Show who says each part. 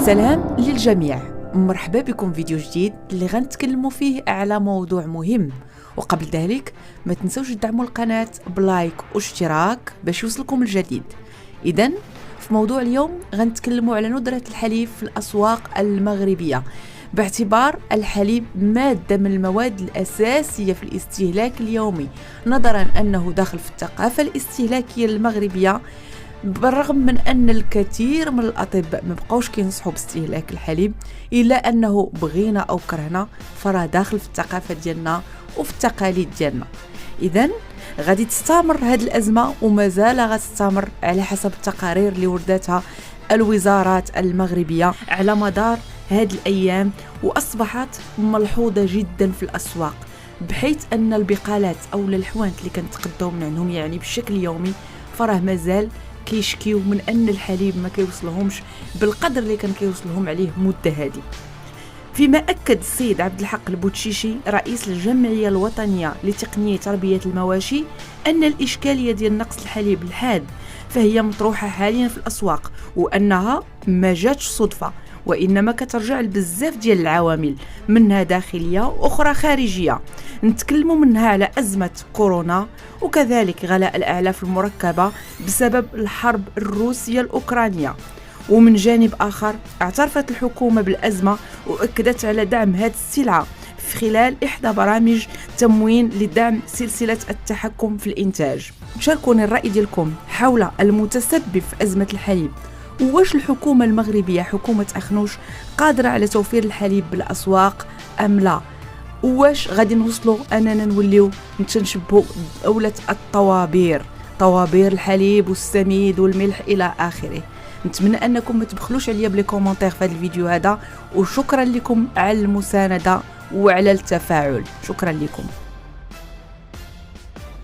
Speaker 1: سلام للجميع، مرحبا بكم فيديو جديد اللي غنتكلموا فيه على موضوع مهم. وقبل ذلك ما تنسوش تدعموا القناة بلايك واشتراك باش يوصلكم الجديد. إذن في موضوع اليوم غنتكلموا على ندرة الحليب في الأسواق المغربية، باعتبار الحليب مادة من المواد الأساسية في الاستهلاك اليومي، نظرا أنه داخل في الثقافة الاستهلاكية المغربية. بالرغم من أن الكثير من الأطباء ما بقاوش كينصحوا باستهلاك الحليب، إلا أنه بغينا أو كرهنا فراه داخل في الثقافة ديالنا وفي التقاليد ديالنا. إذن غادي تستمر هذه الأزمة ومازال غتستمر على حسب التقارير اللي وردتها الوزارات المغربية على مدار هذه الأيام، وأصبحت ملحوظة جدا في الأسواق، بحيث أن البقالات أو الحوانت اللي كنتقداو من عندهم يعني بشكل يومي فراه مازال كيشكيو من أن الحليب ما كيوصلهمش بالقدر اللي كان كيوصلهم عليه مدة هذه. فيما أكد السيد عبد الحق البوتشيشي رئيس الجمعية الوطنية لتقنية تربية المواشي أن الإشكالية ديال نقص الحليب الحاد فهي مطروحة حاليا في الأسواق، وأنها ما جاتش صدفة، وإنما كترجع لبزاف ديال العوامل، منها داخلية وأخرى خارجية. نتكلموا منها على أزمة كورونا، وكذلك غلاء الأعلاف المركبة بسبب الحرب الروسية الأوكرانية. ومن جانب آخر اعترفت الحكومة بالأزمة وأكدت على دعم هذه السلعة في خلال إحدى برامج تموين لدعم سلسلة التحكم في الإنتاج. شاركوني الرأي ديالكم حول المتسبب في أزمة الحليب، واش الحكومة المغربية حكومة أخنوش قادرة على توفير الحليب بالأسواق أم لا؟ واش غادي نوصلوا أننا نوليو نتشبهوا دولة الطوابير، طوابير الحليب والسميد والملح إلى آخره؟ نتمنى أنكم ما تبخلوش عليا بلي كومنتير في هذا الفيديو هذا، وشكرا لكم على المساندة وعلى التفاعل. شكرا لكم.